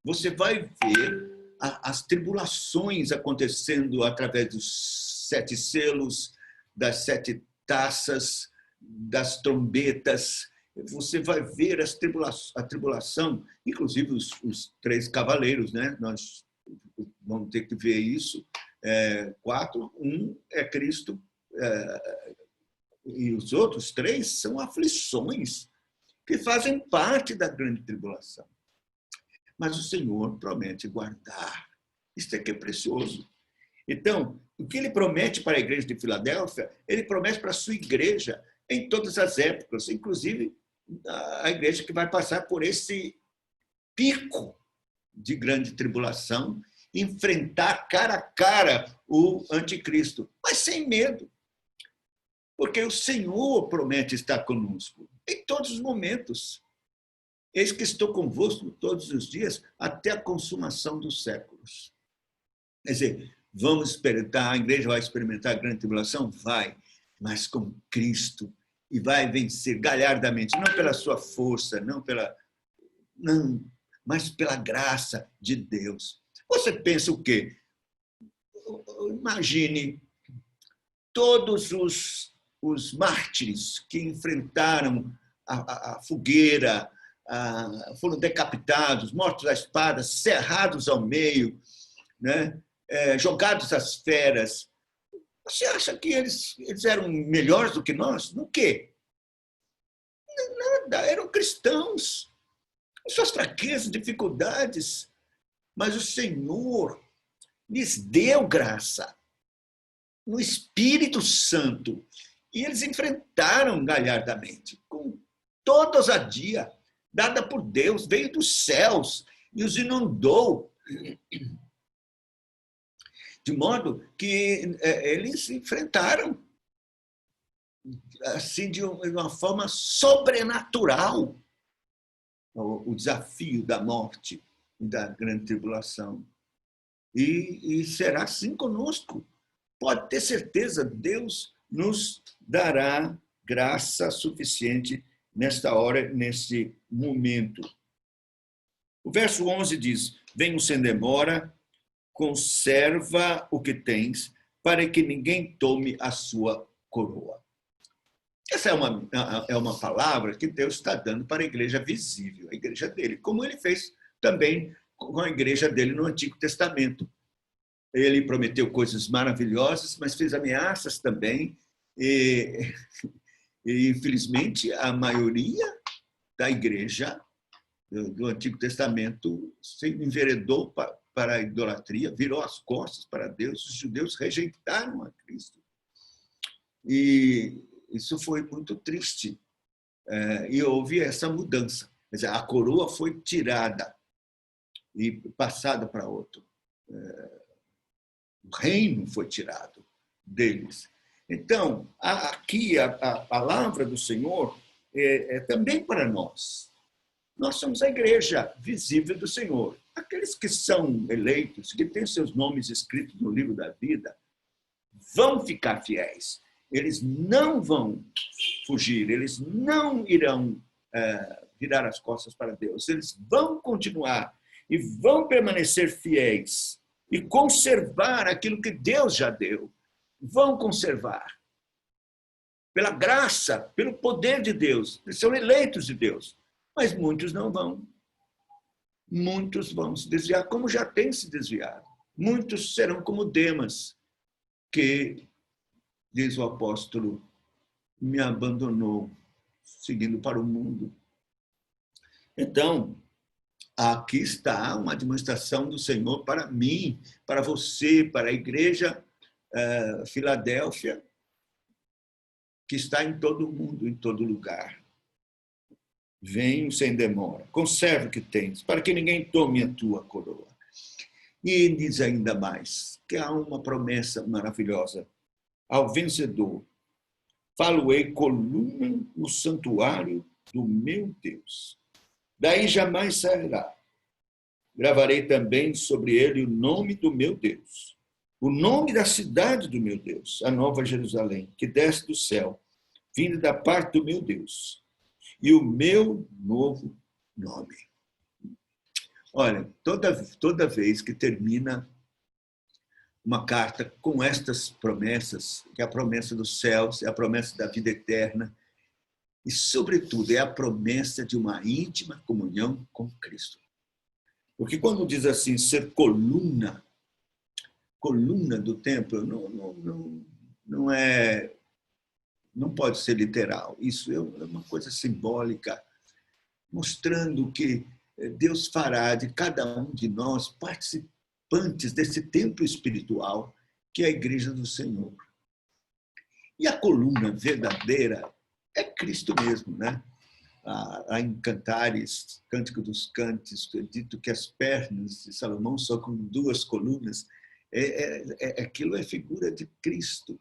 Speaker 1: você vai ver as tribulações acontecendo através dos 7 selos, das 7 taças, das trombetas. Você vai ver a tribulação, inclusive os 3 cavaleiros, né? Nós vamos ter que ver isso. 4, um é Cristo, e os outros 3 são aflições que fazem parte da grande tribulação. Mas o Senhor promete guardar. Isso aqui é precioso. Então, o que ele promete para a igreja de Filadélfia, ele promete para a sua igreja em todas as épocas, inclusive a igreja que vai passar por esse pico de grande tribulação, enfrentar cara a cara o anticristo, mas sem medo. Porque o Senhor promete estar conosco em todos os momentos. Eis que estou convosco todos os dias até a consumação dos séculos. Quer dizer, vamos experimentar, a igreja vai experimentar a grande tribulação? Vai, mas com Cristo. E vai vencer galhardamente, não pela sua força, não, mas pela graça de Deus. Você pensa o quê? Imagine todos os mártires que enfrentaram a fogueira, foram decapitados, mortos à espada, cerrados ao meio, né? Jogados às feras. Você acha que eles eram melhores do que nós? No quê? Nada, eram cristãos, com suas fraquezas, dificuldades, mas o Senhor lhes deu graça no Espírito Santo e eles enfrentaram galhardamente, com toda ousadia, dada por Deus, veio dos céus e os inundou, de modo que eles enfrentaram assim de uma forma sobrenatural o desafio da morte e da grande tribulação. E será assim conosco. Pode ter certeza, Deus nos dará graça suficiente nesta hora, nesse momento. O verso 11 diz: venho sem demora, conserva o que tens, para que ninguém tome a sua coroa. Essa é uma palavra que Deus está dando para a igreja visível, a igreja dele, como ele fez também com a igreja dele no Antigo Testamento. Ele prometeu coisas maravilhosas, mas fez ameaças também. E infelizmente, a maioria da igreja do Antigo Testamento se enveredou para a idolatria, virou as costas para Deus. Os judeus rejeitaram a Cristo. E isso foi muito triste. E houve essa mudança. Quer dizer, a coroa foi tirada e passada para outro. O reino foi tirado deles. Então, aqui a palavra do Senhor é também para nós. Nós somos a igreja visível do Senhor. Aqueles que são eleitos, que têm seus nomes escritos no livro da vida, vão ficar fiéis. Eles não vão fugir, eles não irão virar as costas para Deus. Eles vão continuar e vão permanecer fiéis e conservar aquilo que Deus já deu. Vão conservar. Pela graça, pelo poder de Deus. Eles são eleitos de Deus. Mas muitos não vão. Muitos vão se desviar, como já têm se desviado. Muitos serão como Demas, que, diz o apóstolo, me abandonou, seguindo para o mundo. Então, aqui está uma demonstração do Senhor para mim, para você, para a igreja Filadélfia, que está em todo o mundo, em todo lugar. Venho sem demora, conserva o que tens, para que ninguém tome a tua coroa. E diz ainda mais, que há uma promessa maravilhosa. Ao vencedor, falo-ei coluna no santuário do meu Deus. Daí jamais sairá. Gravarei também sobre ele o nome do meu Deus. o nome da cidade do meu Deus, a Nova Jerusalém, que desce do céu, vindo da parte do meu Deus, e o meu novo nome. Olha, toda vez que termina uma carta com estas promessas, que é a promessa dos céus, é a promessa da vida eterna, e, sobretudo, é a promessa de uma íntima comunhão com Cristo. Porque quando diz assim, ser coluna do templo, não pode ser literal. Isso é uma coisa simbólica, mostrando que Deus fará de cada um de nós participantes desse templo espiritual que é a Igreja do Senhor. E a coluna verdadeira é Cristo mesmo, né? Em Cantares, Cântico dos Cânticos, é dito que as pernas de Salomão só com 2 colunas. Aquilo é figura de Cristo.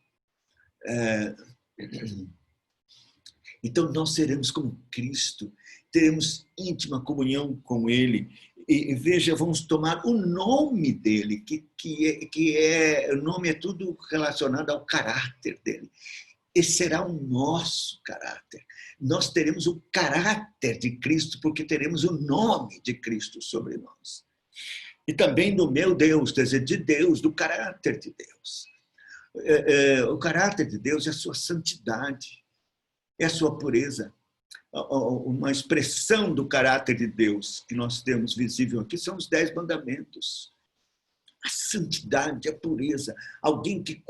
Speaker 1: Então, nós seremos como Cristo, teremos íntima comunhão com Ele. E veja, vamos tomar o nome dele, o nome é tudo relacionado ao caráter dele. Esse será o nosso caráter. Nós teremos o caráter de Cristo, porque teremos o nome de Cristo sobre nós. E também do meu Deus, quer dizer, de Deus, do caráter de Deus. O caráter de Deus é a sua santidade, é a sua pureza. Uma expressão do caráter de Deus que nós temos visível aqui são os 10 mandamentos. A santidade, a pureza. Alguém que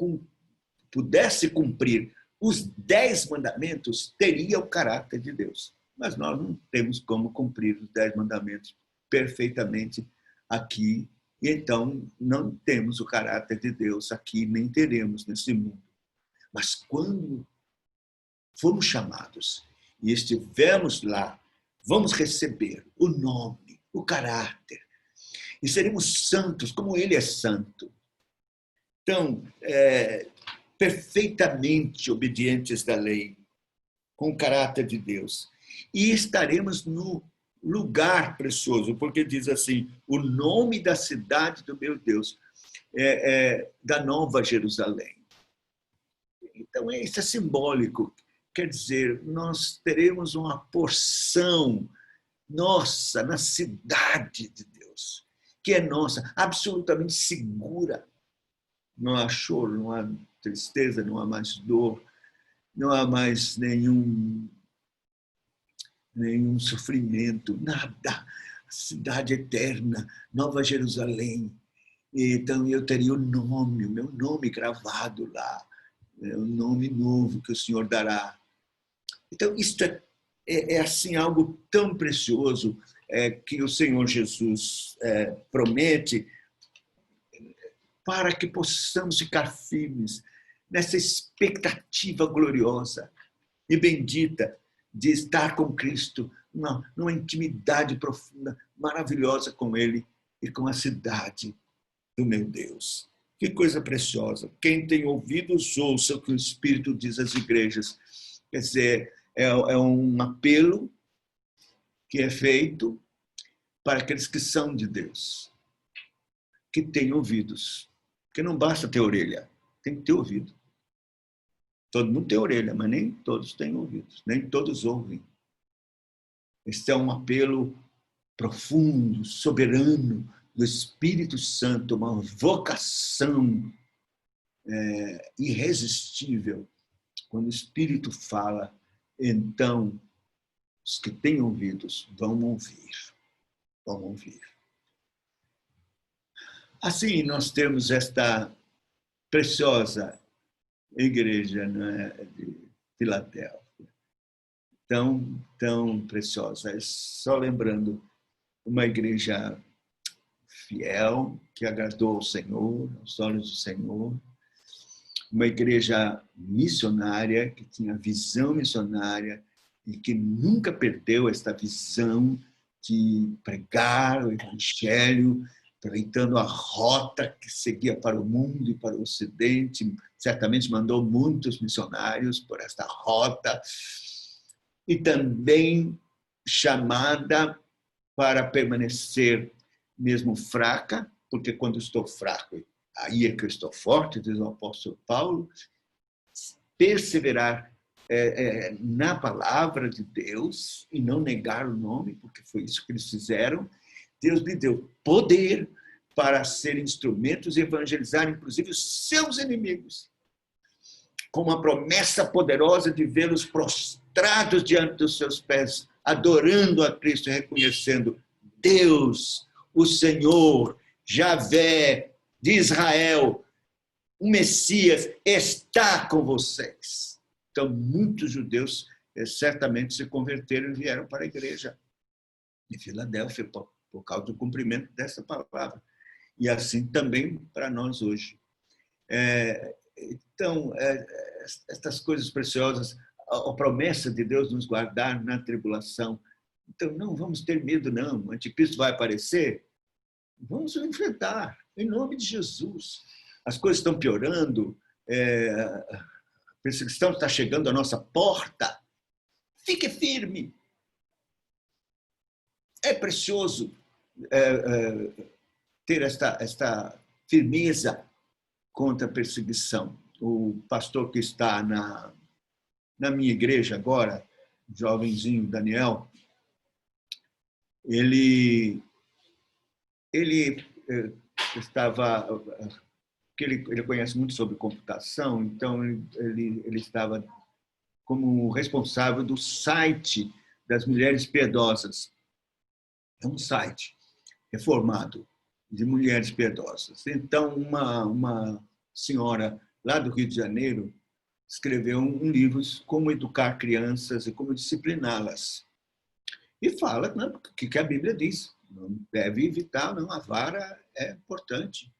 Speaker 1: pudesse cumprir os 10 mandamentos teria o caráter de Deus. Mas nós não temos como cumprir os 10 mandamentos perfeitamente aqui. E então não temos o caráter de Deus aqui, nem teremos nesse mundo. Mas quando fomos chamados e estivermos lá, vamos receber o nome, o caráter. E seremos santos, como Ele é santo. Então, perfeitamente obedientes da lei, com o caráter de Deus. E estaremos no lugar precioso, porque diz assim, o nome da cidade do meu Deus, da Nova Jerusalém. Então, isso é simbólico. Quer dizer, nós teremos uma porção nossa na cidade de Deus, que é nossa, absolutamente segura. Não há choro, não há tristeza, não há mais dor, não há mais nenhum sofrimento, nada. A cidade eterna, Nova Jerusalém. Então, eu teria o meu nome gravado lá, o nome novo que o Senhor dará. Então, isto é assim, algo tão precioso que o Senhor Jesus promete para que possamos ficar firmes nessa expectativa gloriosa e bendita de estar com Cristo, numa intimidade profunda, maravilhosa com Ele e com a cidade do meu Deus. Que coisa preciosa. Quem tem ouvidos, ouça o que o Espírito diz às igrejas. Quer dizer, é um apelo que é feito para aqueles que são de Deus, que têm ouvidos. Porque não basta ter orelha, tem que ter ouvido. Todo mundo tem orelha, mas nem todos têm ouvidos, nem todos ouvem. Este é um apelo profundo, soberano do Espírito Santo, uma vocação irresistível. Quando o Espírito fala, então os que têm ouvidos vão ouvir. Vão ouvir. Assim, nós temos esta preciosa igreja, né, de Filadélfia, tão preciosa. Só lembrando, uma igreja fiel, que agradou ao Senhor, aos olhos do Senhor, uma igreja missionária, que tinha visão missionária e que nunca perdeu esta visão de pregar o Evangelho, aproveitando a rota que seguia para o mundo e para o Ocidente. Certamente mandou muitos missionários por esta rota. E também chamada para permanecer mesmo fraca, porque quando estou fraco, aí é que eu estou forte, diz o apóstolo Paulo, perseverar na palavra de Deus e não negar o nome, porque foi isso que eles fizeram. Deus lhe deu poder para ser instrumentos e evangelizar, inclusive, os seus inimigos, com uma promessa poderosa de vê-los prostrados diante dos seus pés, adorando a Cristo, reconhecendo Deus, o Senhor, Javé de Israel, o Messias está com vocês. Então, muitos judeus certamente se converteram e vieram para a igreja de Filadélfia por causa do cumprimento dessa palavra. E assim também para nós hoje. Então, estas coisas preciosas, a promessa de Deus nos guardar na tribulação. Então, não vamos ter medo, não. O anticristo vai aparecer. Vamos o enfrentar, em nome de Jesus. As coisas estão piorando, a perseguição está chegando à nossa porta. Fique firme. É precioso ter esta firmeza contra a perseguição. O pastor que está na minha igreja agora, jovenzinho Daniel, ele estava, que ele conhece muito sobre computação, então ele estava como responsável do site das Mulheres Piedosas. É um site reformado de mulheres piedosas. Então, uma senhora lá do Rio de Janeiro escreveu um livro como educar crianças e como discipliná-las. E fala, né, que a Bíblia diz, não deve evitar, não, a vara é importante.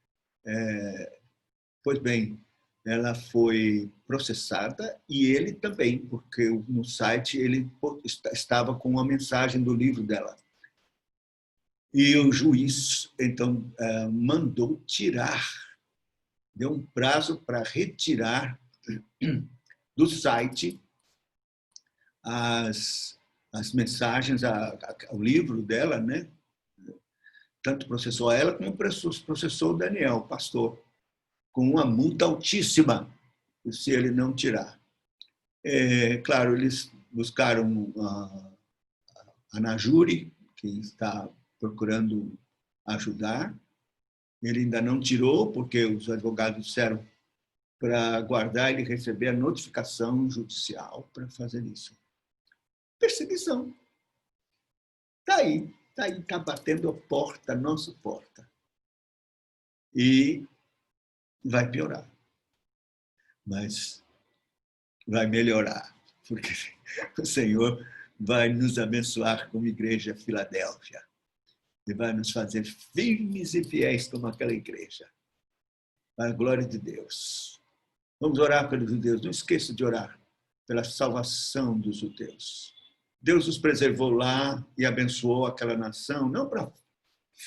Speaker 1: Pois bem, ela foi processada e ele também, porque no site ele estava com uma mensagem do livro dela. E o juiz, então, mandou tirar, deu um prazo para retirar do site as mensagens, o livro dela, né? Tanto processou ela como processou o Daniel, o pastor, com uma multa altíssima, se ele não tirar. Claro, eles buscaram a Najuri, que está procurando ajudar. Ele ainda não tirou, porque os advogados disseram para aguardar ele receber a notificação judicial para fazer isso. Perseguição. Está aí, está batendo a porta, a nossa porta. E vai piorar. Mas vai melhorar, porque o Senhor vai nos abençoar como igreja Filadélfia. E vai nos fazer firmes e fiéis como aquela igreja. Para a glória de Deus. Vamos orar pelos judeus. Não esqueça de orar pela salvação dos judeus. Deus os preservou lá e abençoou aquela nação, não para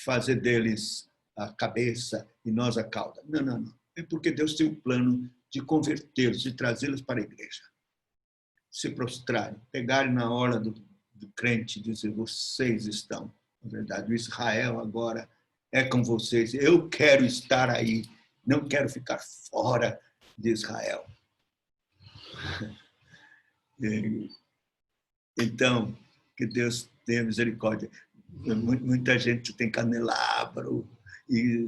Speaker 1: fazer deles a cabeça e nós a cauda. Não, não, não. É porque Deus tem um plano de convertê-los, de trazê-los para a igreja. Se prostrarem, pegarem na hora do crente e dizer, vocês estão. Na verdade, o Israel agora é com vocês. Eu quero estar aí. Não quero ficar fora de Israel. Então, que Deus tenha misericórdia. Muita gente tem candelabro e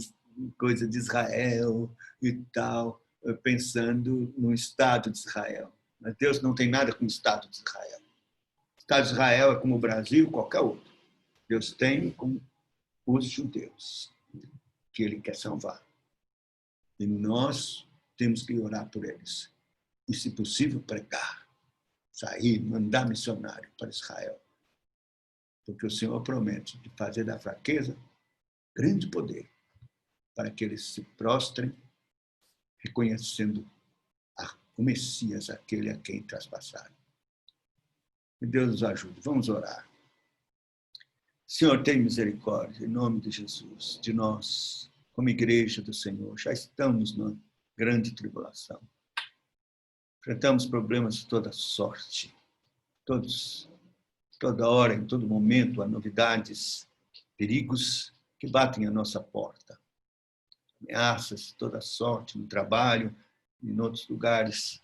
Speaker 1: coisa de Israel e tal, pensando no Estado de Israel. Mas Deus não tem nada com o Estado de Israel. O Estado de Israel é como o Brasil, qualquer outro. Deus tem com os judeus, que Ele quer salvar. E nós temos que orar por eles. E, se possível, pregar, sair, mandar missionário para Israel. Porque o Senhor promete de fazer da fraqueza grande poder, para que eles se prostrem, reconhecendo o Messias, aquele a quem traspassaram. Que Deus nos ajude. Vamos orar. Senhor, tem misericórdia, em nome de Jesus, de nós, como igreja do Senhor. Já estamos na grande tribulação. Enfrentamos problemas de toda sorte. Toda hora, em todo momento, há novidades, perigos que batem à nossa porta. ameaças de toda sorte no trabalho e em outros lugares.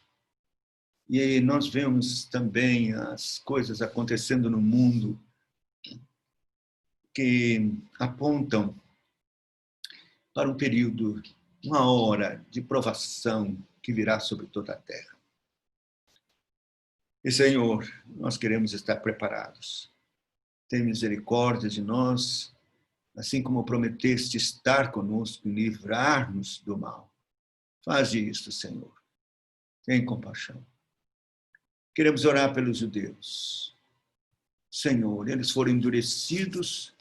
Speaker 1: E aí nós vemos também as coisas acontecendo no mundo que apontam para um período, uma hora de provação que virá sobre toda a terra. E, Senhor, nós queremos estar preparados. Tem misericórdia de nós, assim como prometeste estar conosco e livrar-nos do mal. Faze isto, Senhor. Tem compaixão. Queremos orar pelos judeus. Senhor, eles foram endurecidos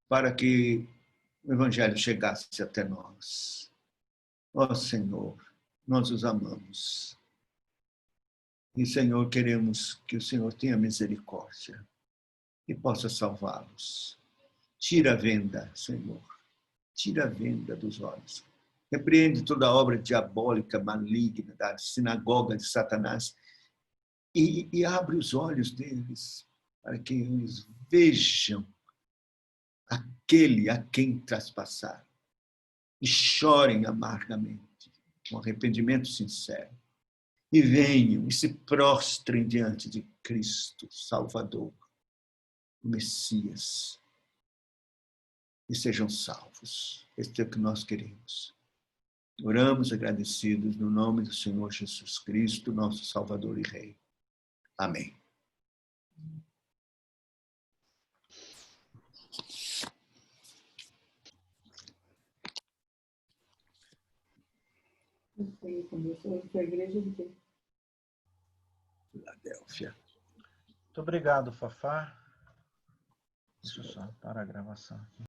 Speaker 1: para que o Evangelho chegasse até nós. Ó Senhor, nós os amamos. E, Senhor, queremos que o Senhor tenha misericórdia e possa salvá-los. Tira a venda, Senhor. Tira a venda dos olhos. Repreende toda a obra diabólica, maligna, da sinagoga de Satanás e abre os olhos deles para que eles vejam aquele a quem traspassaram e chorem amargamente, com arrependimento sincero. E venham e se prostrem diante de Cristo, Salvador, o Messias, e sejam salvos. Este é o que nós queremos. Oramos agradecidos no nome do Senhor Jesus Cristo, nosso Salvador e Rei. Amém.
Speaker 2: Começou a igreja de quê?
Speaker 1: Filadélfia.
Speaker 3: Muito obrigado, Fafá. Deixa eu só parar a gravação aqui.